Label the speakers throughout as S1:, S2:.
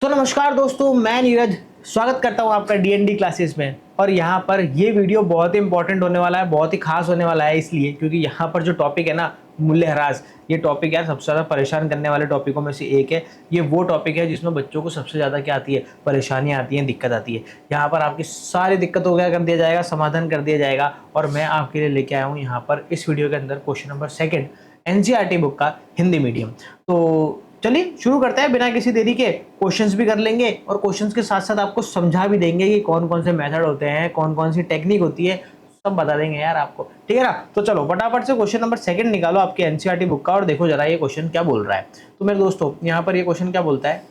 S1: तो नमस्कार दोस्तों, मैं नीरज स्वागत करता हूं आपका डीएनडी क्लासेस में। और यहां पर ये वीडियो बहुत ही इंपॉर्टेंट होने वाला है, बहुत ही खास होने वाला है इसलिए क्योंकि यहां पर जो टॉपिक है ना, मूल्यह्रास, ये टॉपिक यार सबसे ज़्यादा परेशान करने वाले टॉपिकों में से एक है। ये वो टॉपिक है जिसमें बच्चों को सबसे ज़्यादा क्या आती है, परेशानियाँ आती हैं, दिक्कत आती है। यहाँ पर आपकी सारी दिक्कतों को क्या कर दिया जाएगा, समाधान कर दिया जाएगा। और मैं आपके लिए लेके आया हूँ यहाँ पर इस वीडियो के अंदर क्वेश्चन नंबर 2 एनसीईआरटी बुक का हिंदी मीडियम। तो चलिए शुरू करते हैं बिना किसी देरी के। क्वेश्चंस भी कर लेंगे और क्वेश्चंस के साथ साथ आपको समझा भी देंगे कि कौन कौन से मेथड होते हैं, कौन कौन सी टेक्निक होती है, सब बता देंगे यार आपको। ठीक है ना। तो चलो फटाफट से क्वेश्चन नंबर 2 निकालो आपके एनसीईआरटी बुक का और देखो जरा ये क्वेश्चन क्या बोल रहा है। तो मेरे दोस्तों यहाँ पर ये क्वेश्चन क्या बोलता है,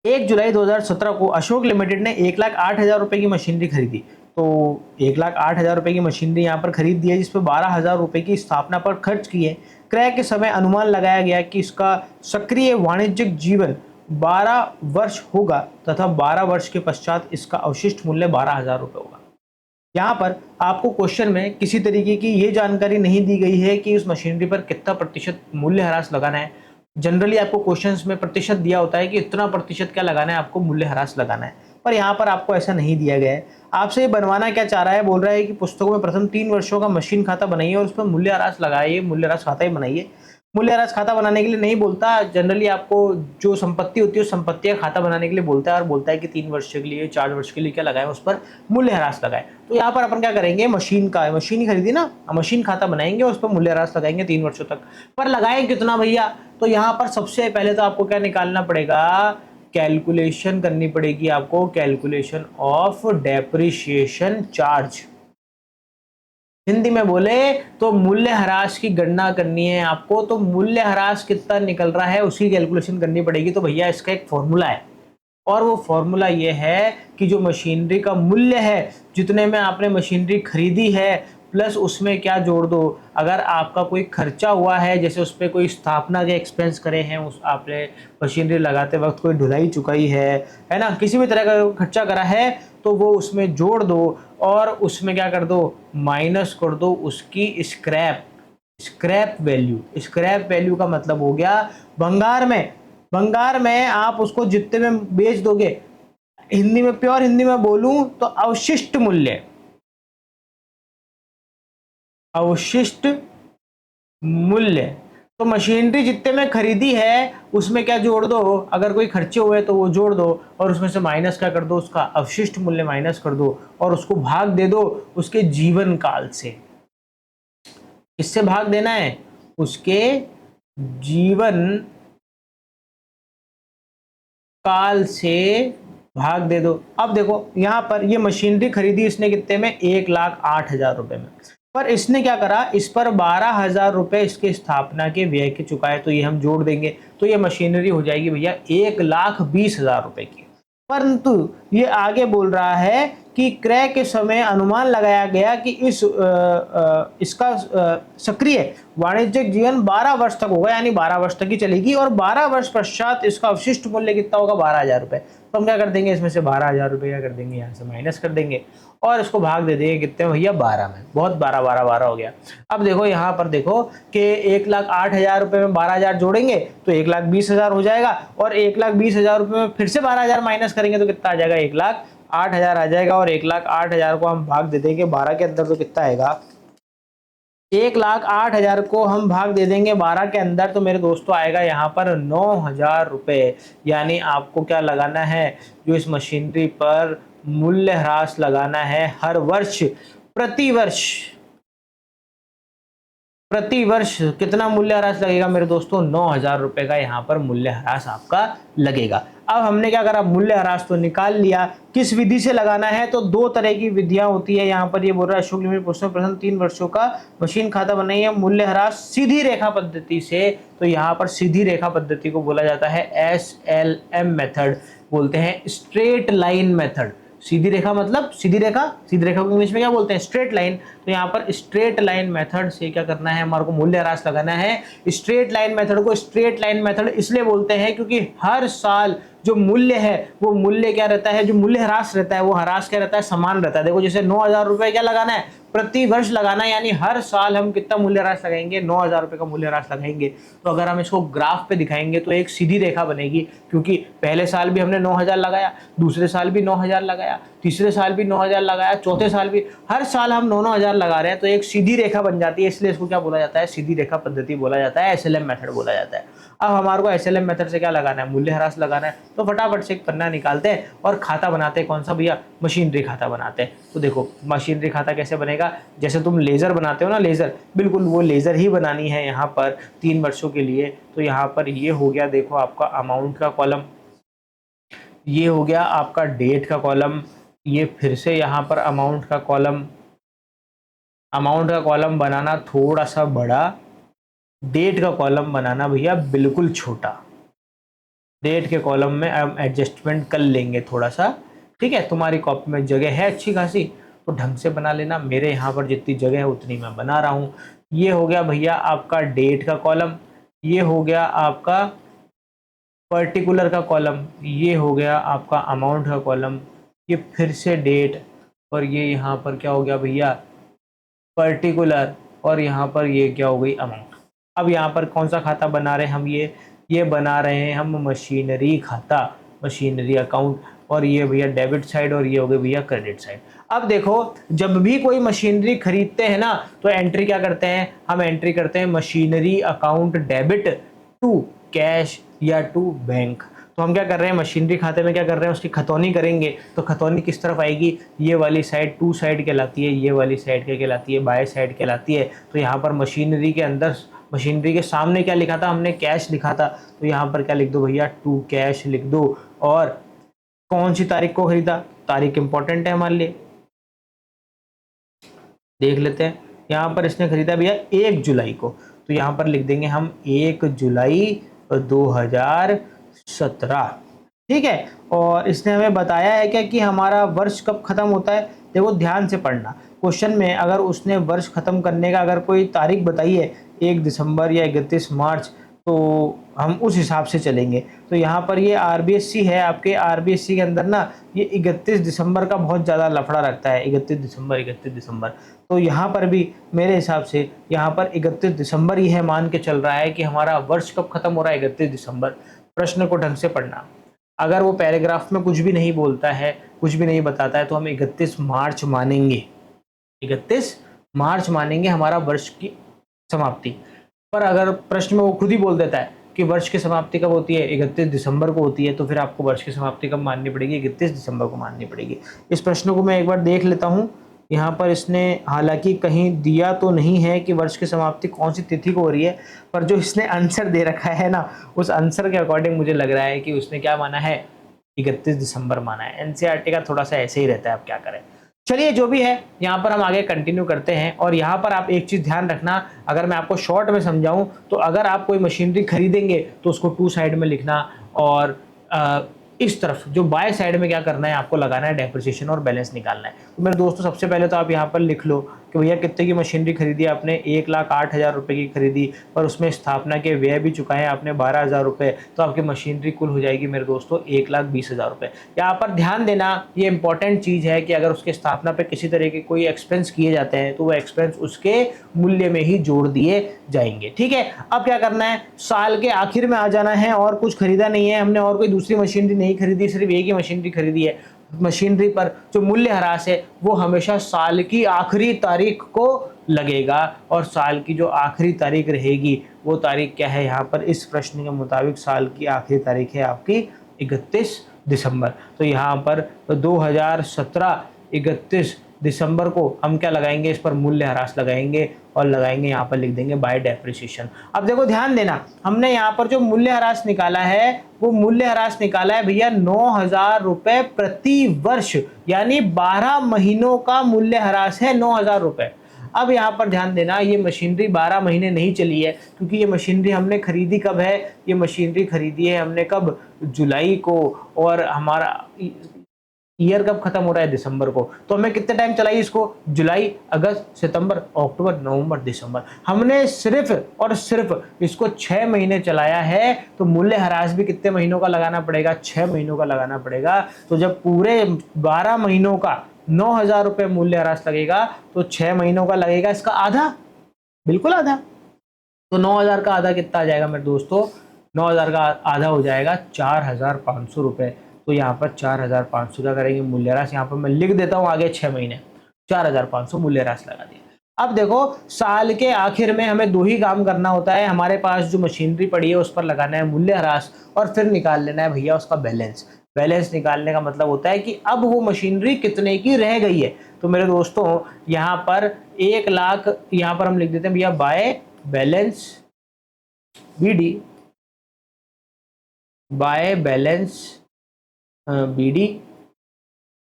S1: 1 जुलाई 2017 को अशोक लिमिटेड ने 1,08,000 रुपए की मशीनरी खरीदी। तो 1,08,000 रुपए की मशीनरी यहाँ पर खरीद दी है, जिसपे 12,000 रुपए की स्थापना पर खर्च किए। क्रय के समय अनुमान लगाया गया कि इसका सक्रिय वाणिज्यिक जीवन 12 वर्ष होगा तथा 12 वर्ष के पश्चात इसका अवशिष्ट मूल्य 12,000 रुपए होगा। यहाँ पर आपको क्वेश्चन में किसी तरीके की ये जानकारी नहीं दी गई है कि उस मशीनरी पर कितना प्रतिशत मूल्यह्रास लगाना है। जनरली आपको क्वेश्चंस में प्रतिशत दिया होता है कि इतना प्रतिशत क्या लगाना है, आपको मूल्यह्रास लगाना है, पर यहाँ पर आपको ऐसा नहीं दिया गया है। आपसे ये बनवाना क्या चाह रहा है, बोल रहा है कि पुस्तकों में प्रथम 3 वर्षों का मशीन खाता बनाइए और उस पर मूल्यह्रास लगाइए, मूल्यह्रास खाता ही बनाइए। मूल्यह्रास खाता बनाने के लिए नहीं बोलता, जनरली आपको जो संपत्ति होती है उस संपत्ति का खाता बनाने के लिए बोलता है और बोलता है कि 3 वर्ष के लिए 4 वर्ष के लिए क्या लगाए, उस पर मूल्यह्रास लगाए। तो यहाँ पर अपन क्या करेंगे, मशीन ही खरीदी ना, मशीन खाता बनाएंगे और उस पर मूल्यह्रास लगाएंगे 3 वर्षों तक। पर लगाएं कितना भैया, तो यहाँ पर सबसे पहले तो आपको क्या निकालना पड़ेगा, कैलकुलेशन करनी पड़ेगी आपको, calculation of depreciation charge. Hindi में बोले तो मूल्यह्रास की गणना करनी है आपको। तो मूल्यह्रास कितना निकल रहा है उसकी कैलकुलेशन करनी पड़ेगी। तो भैया इसका एक फॉर्मूला है और वो फॉर्मूला ये है कि जो मशीनरी का मूल्य है, जितने में आपने मशीनरी खरीदी है, प्लस उसमें क्या जोड़ दो, अगर आपका कोई खर्चा हुआ है, जैसे उस पर कोई स्थापना के एक्सपेंस करे हैं, उस आपने मशीनरी लगाते वक्त कोई ढुलाई चुकाई है ना, किसी भी तरह का खर्चा करा है, तो वो उसमें जोड़ दो और उसमें क्या कर दो, माइनस कर दो उसकी स्क्रैप वैल्यू। स्क्रैप वैल्यू का मतलब हो गया भंगार में आप उसको जितने में बेच दोगे, हिंदी में प्योर हिंदी में बोलूं तो अवशिष्ट मूल्य। तो मशीनरी जितने में खरीदी है उसमें क्या जोड़ दो, अगर कोई खर्चे हुए तो वो जोड़ दो और उसमें से माइनस क्या कर दो, उसका अवशिष्ट मूल्य माइनस कर दो और उसको भाग दे दो उसके जीवन काल से। किससे भाग देना है, उसके जीवन काल से भाग दे दो। अब देखो यहाँ पर ये मशीनरी खरीदी इसने कितने में, 1,08,000 रुपए में, पर इसने क्या करा, इस पर 12,000 रुपए इसके स्थापना के व्यय के चुकाए। तो ये हम जोड़ देंगे तो ये मशीनरी हो जाएगी भैया 1,20,000 रुपए की। परंतु ये आगे बोल रहा है कि क्रय के समय अनुमान लगाया गया कि इसका सक्रिय वाणिज्यिक जीवन 12 वर्ष तक होगा, यानी 12 वर्ष तक ही चलेगी और 12 वर्ष पश्चात इसका अवशिष्ट मूल्य कितना होगा, 12,000 रुपए। तो हम क्या कर देंगे, इसमें से 12,000 रुपए क्या कर देंगे, यहाँ से माइनस कर देंगे और इसको भाग दे देंगे कितने भैया, 12 में। बहुत 12 हो गया। अब देखो यहाँ पर देखो कि 1,08,000 रुपए में 12,000 जोड़ेंगे तो 1,20,000 हो जाएगा और 1,20,000 रुपए में फिर से 12,000 माइनस करेंगे तो कितना आ जाएगा, 1,08,000 आ जाएगा। और 1,08,000 को हम भाग दे देंगे 12 के अंदर तो कितना आएगा, 1,08,000 को हम भाग दे देंगे 12 के अंदर तो मेरे दोस्तों आएगा यहाँ पर 9,000 रुपए। यानी आपको क्या लगाना है, जो इस मशीनरी पर मूल्यह्रास लगाना है हर वर्ष, प्रति वर्ष कितना मूल्यह्रास लगेगा मेरे दोस्तों, 9,000 रुपए का यहाँ पर मूल्यह्रास आपका लगेगा। अब हमने क्या करा, मूल्यह्रास तो निकाल लिया, किस विधि से लगाना है, तो 2 तरह की विधियां होती है। यहाँ पर ये बोल रहा है अशोक लिमिटेड पुस्तक प्रथम 3 वर्षों का मशीन खाता बनाइए, मूल्यह्रास सीधी रेखा पद्धति से। तो यहाँ पर सीधी रेखा पद्धति को बोला जाता है SLM मेथड, बोलते हैं स्ट्रेट लाइन मेथड। सीधी रेखा मतलब सीधी रेखा को इंग्लिश में क्या बोलते हैं, स्ट्रेट लाइन। तो यहाँ पर स्ट्रेट लाइन मेथड से क्या करना है, हमारे को मूल्यह्रास लगाना है। स्ट्रेट लाइन मेथड को स्ट्रेट लाइन मेथड इसलिए बोलते हैं क्योंकि हर साल जो मूल्य है वो मूल्य क्या रहता है, जो मूल्य ह्रास रहता है वो ह्रास क्या रहता है, समान रहता है। देखो जैसे 9,000 रुपए क्या लगाना है, प्रति वर्ष लगाना है, यानी हर साल हम कितना मूल्य ह्रास लगाएंगे, 9,000 रुपए का मूल्य ह्रास लगाएंगे। तो अगर हम इसको ग्राफ पे दिखाएंगे तो एक सीधी रेखा बनेगी, क्योंकि पहले साल भी हमने 9,000 लगाया, दूसरे साल भी 9,000 लगाया, तीसरे साल भी 9,000 लगाया, चौथे साल भी, हर साल हम 9,000 लगा रहे हैं, तो एक सीधी रेखा बन जाती है। इसलिए इसको क्या बोला जाता है, सीधी रेखा पद्धति बोला जाता है, एसएलएम मेथड बोला जाता है। अब हमारे को एसएलएम मेथड से क्या लगाना है, मूल्य ह्रास लगाना है। तो फटाफट से एक पन्ना निकालते हैं और खाता बनाते हैं। कौन सा भैया, मशीनरी खाता बनाते हैं। तो देखो मशीनरी खाता कैसे बनेगा, जैसे तुम लेजर बनाते हो ना, लेजर, बिल्कुल वो लेजर ही बनानी है यहाँ पर 3 वर्षों के लिए। तो यहाँ पर ये हो गया देखो आपका अमाउंट का कॉलम, ये हो गया आपका डेट का कॉलम, ये फिर से यहाँ पर अमाउंट का कॉलम। अमाउंट का कॉलम बनाना थोड़ा सा बड़ा, डेट का कॉलम बनाना भैया बिल्कुल छोटा। डेट के कॉलम में हम एडजस्टमेंट कर लेंगे थोड़ा सा, ठीक है। तुम्हारी कॉपी में जगह है अच्छी खासी, तो ढंग से बना लेना। मेरे यहाँ पर जितनी जगह है उतनी मैं बना रहा हूँ। ये हो गया भैया आपका डेट का कॉलम, ये हो गया आपका पर्टिकुलर का कॉलम, ये हो गया आपका अमाउंट का कॉलम, ये फिर से डेट, और ये यहाँ पर क्या हो गया भैया, पर्टिकुलर, और यहाँ पर ये क्या हो गई, अमाउंट। अब यहाँ पर कौन सा खाता बना रहे हैं हम, ये बना रहे हैं हम मशीनरी खाता, मशीनरी अकाउंट। और ये भैया डेबिट साइड, और ये हो गई भैया क्रेडिट साइड। अब देखो जब भी कोई मशीनरी खरीदते हैं ना, तो एंट्री क्या करते हैं, हम एंट्री करते हैं machinery account debit to cash या टू बैंक। तो हम क्या कर रहे हैं, मशीनरी खाते में क्या कर रहे हैं, उसकी खतौनी करेंगे। तो खतौनी किस तरफ आएगी, ये वाली साइड टू साइड कहलाती है, ये वाली साइड क्या कहलाती है, बाय साइड कहलाती है। तो यहाँ पर मशीनरी के अंदर, मशीनरी के सामने क्या लिखा था हमने, कैश लिखा था, तो यहाँ पर क्या लिख दो भैया, टू कैश लिख दो। और कौन सी तारीख को खरीदा, तारीख इंपॉर्टेंट है हमारे लिए, देख लेते हैं। यहाँ पर इसने खरीदा भैया 1 जुलाई को, तो यहाँ पर लिख देंगे हम 1 जुलाई 2017, ठीक है। और इसने हमें बताया है क्या कि हमारा वर्ष कब खत्म होता है। देखो ध्यान से पढ़ना, क्वेश्चन में अगर उसने वर्ष खत्म करने का अगर कोई तारीख बताई है 1 दिसंबर या 31 मार्च, तो हम उस हिसाब से चलेंगे। तो यहाँ पर ये आरबीएससी है, आपके आरबीएससी के अंदर ना ये 31 दिसंबर का बहुत ज़्यादा लफड़ा रखता है, 31 दिसंबर 31 दिसंबर। तो यहाँ पर भी मेरे हिसाब से यहाँ पर 31 दिसंबर ही है, मान के चल रहा है कि हमारा वर्ष कब खत्म हो रहा है, 31 दिसंबर। प्रश्न को ढंग से पढ़ना, अगर वो पैराग्राफ में कुछ भी नहीं बोलता है, कुछ भी नहीं बताता है, तो हम 31 मार्च मानेंगे, 31 मार्च मानेंगे हमारा वर्ष की समाप्ति। पर अगर प्रश्न में वो खुद ही बोल देता है कि वर्ष की समाप्ति कब होती है, 31 दिसंबर को होती है, तो फिर आपको वर्ष की समाप्ति कब माननी पड़ेगी, 31 दिसंबर को माननी पड़ेगी। इस प्रश्न को मैं एक बार देख लेता हूँ। यहाँ पर इसने हालांकि कहीं दिया तो नहीं है कि वर्ष की समाप्ति कौन सी तिथि को हो रही है, पर जो इसने आंसर दे रखा है ना, उस आंसर के अकॉर्डिंग मुझे लग रहा है कि उसने क्या माना है, 31 दिसंबर माना है। एनसीईआरटी का थोड़ा सा ऐसे ही रहता है, अब क्या करें। चलिए जो भी है, यहाँ पर हम आगे कंटिन्यू करते हैं। और यहाँ पर आप एक चीज़ ध्यान रखना, अगर मैं आपको शॉर्ट में समझाऊं तो अगर आप कोई मशीनरी खरीदेंगे तो उसको टू साइड में लिखना, और इस तरफ जो बाय साइड में क्या करना है, आपको लगाना है डेप्रिसिएशन और बैलेंस निकालना है। तो मेरे दोस्तों सबसे पहले तो आप यहाँ पर लिख लो कि भैया कितने की मशीनरी खरीदी आपने, 1,08,000 रुपये की खरीदी, और उसमें स्थापना के व्यय भी चुकाए आपने 12,000 रुपये। तो आपकी मशीनरी कुल हो जाएगी मेरे दोस्तों 1,20,000 रुपये। यहाँ पर ध्यान देना, ये इंपॉर्टेंट चीज़ है कि अगर उसके स्थापना पे किसी तरह के कोई एक्सपेंस किए जाते हैं तो वो एक्सपेंस उसके मूल्य में ही जोड़ दिए जाएंगे, ठीक है। अब क्या करना है, साल के आखिर में आ जाना है, और कुछ खरीदा नहीं है हमने, और कोई दूसरी मशीनरी नहीं खरीदी, सिर्फ एक ही मशीनरी खरीदी है। मशीनरी पर जो मूल्य ह्रास है वो हमेशा साल की आखिरी तारीख को लगेगा, और साल की जो आखिरी तारीख रहेगी वो तारीख क्या है, यहाँ पर इस प्रश्न के मुताबिक साल की आखिरी तारीख है आपकी 31 दिसंबर। तो यहाँ पर 2017 31 दिसंबर को हम क्या लगाएंगे, इस पर मूल्य ह्रास लगाएंगे, और लगाएंगे यहाँ पर लिख देंगे बाय डेप्रिसिएशन। अब देखो ध्यान देना, हमने यहाँ पर जो मूल्य ह्रास निकाला है वो मूल्य ह्रास निकाला है भैया 9,000 रुपये प्रति वर्ष, यानी 12 महीनों का मूल्य ह्रास है 9,000 रुपये। अब यहाँ पर ध्यान देना, ये मशीनरी 12 महीने नहीं चली है, क्योंकि ये मशीनरी हमने खरीदी कब है, ये मशीनरी खरीदी है हमने कब, जुलाई को, और हमारा ईयर कब खत्म हो रहा है? दिसंबर को। तो हमें कितने टाइम चलाई इसको? जुलाई, अगस्त, सितंबर, अक्टूबर, नवंबर, दिसंबर। हमने सिर्फ और सिर्फ इसको 6 महीने चलाया है, तो मूल्य ह्रास भी कितने महीनों का लगाना पड़ेगा? 6 महीनों का लगाना पड़ेगा। तो जब पूरे 12 महीनों का 9,000 रुपये मूल्य ह्रास लगेगा, तो 6 महीनों का लगेगा इसका आधा, बिल्कुल आधा। तो 9,000 का आधा कितना आ जाएगा मेरे दोस्तों? 9,000 का आधा हो जाएगा 4,500 रुपये। तो यहाँ पर 4,500 का करेंगे मूल्यह्रास, यहाँ पर मैं लिख देता हूँ आगे 6 महीने 4,500 मूल्यह्रास लगा दिया। अब देखो, साल के आखिर में हमें 2 ही काम करना होता है। हमारे पास जो मशीनरी पड़ी है उस पर लगाना है मूल्यह्रास, और फिर निकाल लेना है भैया उसका बैलेंस। बैलेंस निकालने का मतलब होता है कि अब वो मशीनरी कितने की रह गई है। तो मेरे दोस्तों, यहाँ पर 1 लाख, यहाँ पर हम लिख देते हैं भैया by balance BD, by balance BD.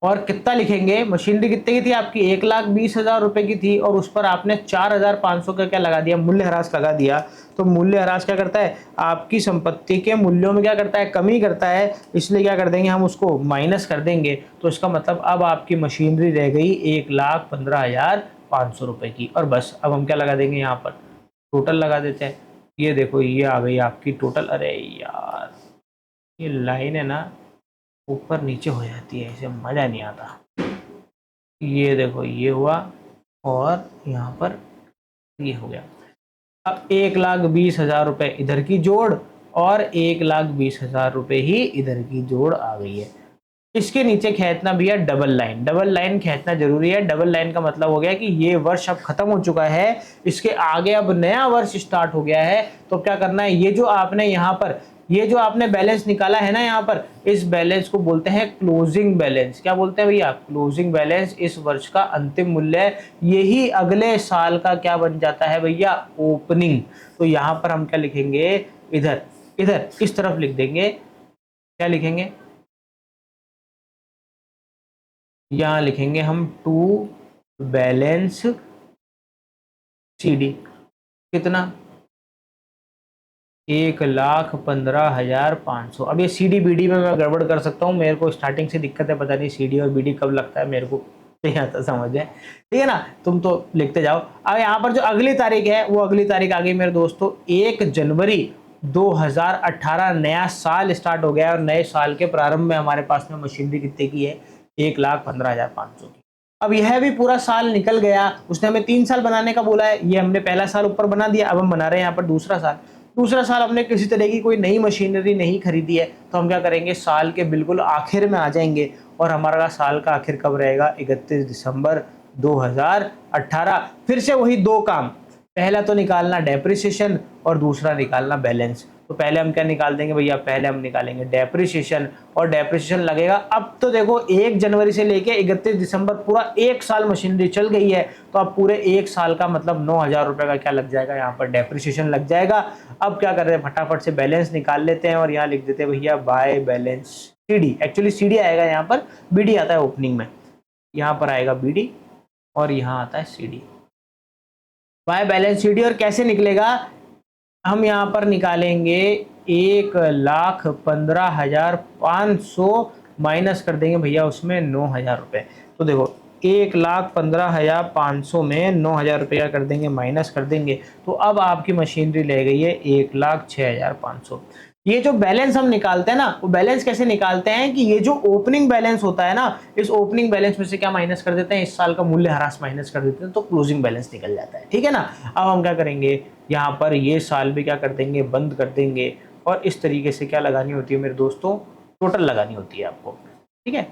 S1: और कितना लिखेंगे? मशीनरी कितने की थी आपकी? 1,20,000 रुपए की थी, और उस पर आपने 4,500 का क्या लगा दिया? मूल्यह्रास लगा दिया। तो मूल्यह्रास क्या करता है? आपकी संपत्ति के मूल्यों में क्या करता है? कमी करता है। इसलिए क्या कर देंगे हम? उसको माइनस कर देंगे। तो इसका मतलब अब आपकी मशीनरी रह गई 1,15,500 रुपए की। और बस अब हम क्या लगा देंगे? यहाँ पर टोटल लगा देते हैं। ये देखो, ये आ गई आपकी टोटल। अरे यार, ये लाइन है ना ऊपर नीचे हो जाती है, इसे मज़ा नहीं आता। ये देखो, ये हुआ, और यहाँ पर ये हो गया। अब 1,20,000 रुपये इधर की जोड़, और 1,20,000 रुपये ही इधर की जोड़ आ गई है। इसके नीचे खींचना भैया डबल लाइन। डबल लाइन खींचना जरूरी है। डबल लाइन का मतलब हो गया कि ये वर्ष अब खत्म हो चुका है, इसके आगे अब नया वर्ष स्टार्ट हो गया है। तो क्या करना है? ये जो आपने यहाँ पर, ये जो आपने बैलेंस निकाला है ना यहाँ पर, इस बैलेंस को बोलते हैं क्लोजिंग बैलेंस। क्या बोलते हैं भैया? Closing balance. इस वर्ष का अंतिम मूल्य, यही अगले साल का क्या बन जाता है भैया? ओपनिंग। तो यहाँ पर हम क्या लिखेंगे? इधर इधर इस तरफ लिख देंगे। क्या लिखेंगे? यहाँ लिखेंगे हम टू बैलेंस सीडी। कितना? 1,15,500। अब ये सीडी बीडी में मैं गड़बड़ कर सकता हूँ, मेरे को स्टार्टिंग से दिक्कत है, पता नहीं सीडी और बीडी कब लगता है, मेरे को नहीं आता समझ है। ठीक है ना? तुम तो लिखते जाओ। अब यहाँ पर जो अगली तारीख है, वो अगली तारीख आ गई मेरे दोस्तों 1 जनवरी 2018। नया साल स्टार्ट हो गया है, और नए साल के प्रारंभ में हमारे पास में मशीनरी कितने की है? 1,15,500 की। अब यह भी पूरा साल निकल गया। उसने हमें 3 साल बनाने का बोला है। ये हमने पहला साल ऊपर बना दिया, अब हम बना रहे हैं यहाँ पर दूसरा साल। दूसरा साल हमने किसी तरह की कोई नई मशीनरी नहीं खरीदी है, तो हम क्या करेंगे? साल के बिल्कुल आखिर में आ जाएंगे, और हमारा साल का आखिर कब रहेगा? 31 दिसंबर 2018। फिर से वही 2 काम, पहला तो निकालना डेप्रिसिएशन, और दूसरा निकालना बैलेंस। तो पहले हम क्या निकाल देंगे भैया? पहले हम निकालेंगे डेप्रिसिएशन, और डेप्रिसिएशन लगेगा। अब तो देखो, 1 जनवरी से लेके 31 दिसंबर पूरा 1 साल मशीनरी चल गई है, तो अब पूरे 1 साल का मतलब 9,000 रुपये का क्या लग जाएगा? यहाँ पर डेप्रिसिएशन लग जाएगा। अब क्या कर रहे हैं? फटाफट से बैलेंस निकाल लेते हैं, और यहाँ लिख देते हैं भैया by balance CD. Actually CD आएगा यहाँ पर, बीडी आता है ओपनिंग में। यहाँ पर आएगा बीडी, और यहाँ आता है सीडी, बाय बैलेंस सीडी। और कैसे निकलेगा? हम यहाँ पर निकालेंगे 1,15,500 माइनस कर देंगे भैया उसमें 9,000 रुपये। तो देखो, 1,15,500 में 9,000 रुपया कर देंगे, माइनस कर देंगे। तो अब आपकी मशीनरी ले गई है 1,06,500। ये जो बैलेंस हम निकालते हैं ना, वो बैलेंस कैसे निकालते हैं कि ये जो ओपनिंग बैलेंस होता है ना, इस ओपनिंग बैलेंस में से क्या माइनस कर देते हैं? इस साल का मूल्य ह्रास माइनस कर देते हैं, तो क्लोजिंग बैलेंस निकल जाता है। ठीक है ना? अब हम क्या करेंगे? यहाँ पर ये साल भी क्या कर देंगे? बंद कर देंगे, और इस तरीके से क्या लगानी होती है मेरे दोस्तों? टोटल लगानी होती है आपको। ठीक है?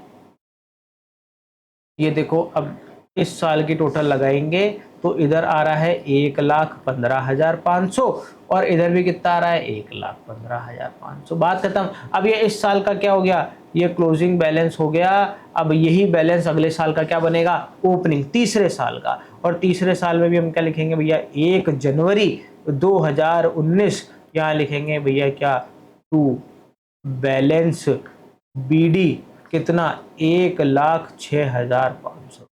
S1: ये देखो, अब इस साल की टोटल लगाएंगे, तो इधर आ रहा है 1,15,500, और इधर भी कितना आ रहा है? 1,15,500। बात खत्म। अब ये इस साल का क्या हो गया? ये क्लोजिंग बैलेंस हो गया। अब यही बैलेंस अगले साल का क्या बनेगा? ओपनिंग, तीसरे साल का। और तीसरे साल में भी हम क्या लिखेंगे भैया? 1 जनवरी 2019। यहाँ लिखेंगे भैया क्या? To balance BD. कितना? 1,06,500।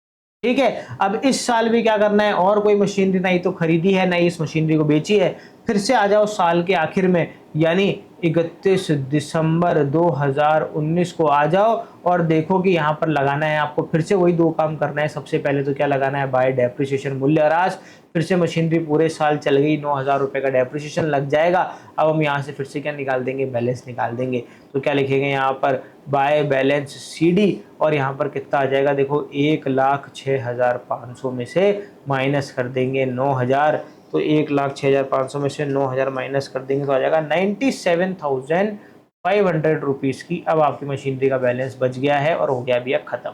S1: ठीक है? अब इस साल भी क्या करना है? और कोई मशीनरी नहीं तो खरीदी है, नहीं इस मशीनरी को बेची है। फिर से आ जाओ साल के आखिर में, यानी 31 दिसंबर 2019 को आ जाओ और देखो कि यहाँ पर लगाना है आपको फिर से वही दो काम करना है। सबसे पहले तो क्या लगाना है, बाय डेप्रिसिएशन मूल्यह्रास। फिर से मशीनरी पूरे साल चल गई, 9,000 रुपये का डेप्रिसिएशन लग जाएगा। अब हम यहाँ से फिर से क्या निकाल देंगे, बैलेंस निकाल देंगे। तो क्या लिखेंगे यहाँ पर, बाय बैलेंस CD, और यहाँ पर कितना आ जाएगा देखो, 1,06,500 में से माइनस कर देंगे 9,000। तो 1,06,500 में से 9,000 माइनस कर देंगे तो आ जाएगा 97,500 रुपीज़ की अब आपकी मशीनरी का बैलेंस बच गया है और हो गया भी ख़त्म।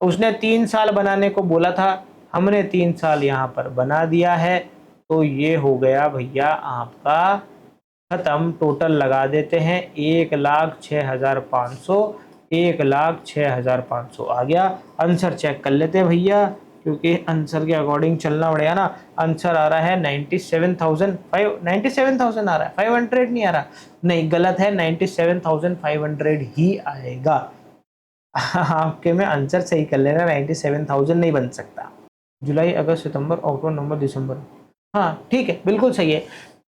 S1: उसने 3 साल बनाने को बोला था, हमने 3 साल यहाँ पर बना दिया है, तो ये हो गया भैया आपका ख़त्म। टोटल लगा देते हैं, 1,06,500, 1,06,500 आ गया। आंसर चेक कर लेते हैं भैया, क्योंकि आंसर के अकॉर्डिंग चलना पड़ेगा ना। आंसर आ रहा है 97,000 आ रहा है, 500 नहीं आ रहा, नहीं गलत है, 97,500 ही आएगा। आपके में आंसर सही कर लेना, 97,000 नहीं बन सकता। जुलाई, अगस्त, सितंबर, अक्टूबर, नवंबर, दिसंबर, हाँ ठीक है, बिल्कुल सही है,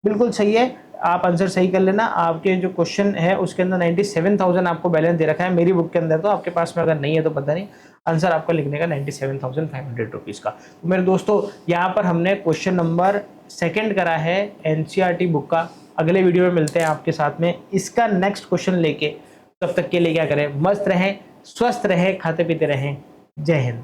S1: बिल्कुल सही है। आप आंसर सही कर लेना। आपके जो क्वेश्चन है उसके अंदर 97,000 आपको बैलेंस दे रखा है, मेरी बुक के अंदर तो, आपके पास में अगर नहीं है तो पता नहीं। आंसर आपका लिखने का 97,500 रुपीज़ का। तो मेरे दोस्तों, यहाँ पर हमने क्वेश्चन नंबर 2 करा है NCERT बुक का। अगले वीडियो में मिलते हैं आपके साथ में इसका नेक्स्ट क्वेश्चन लेके। तब तक के लिए क्या करें, मस्त रहें, स्वस्थ रहें, खाते पीते रहें। जय हिंद।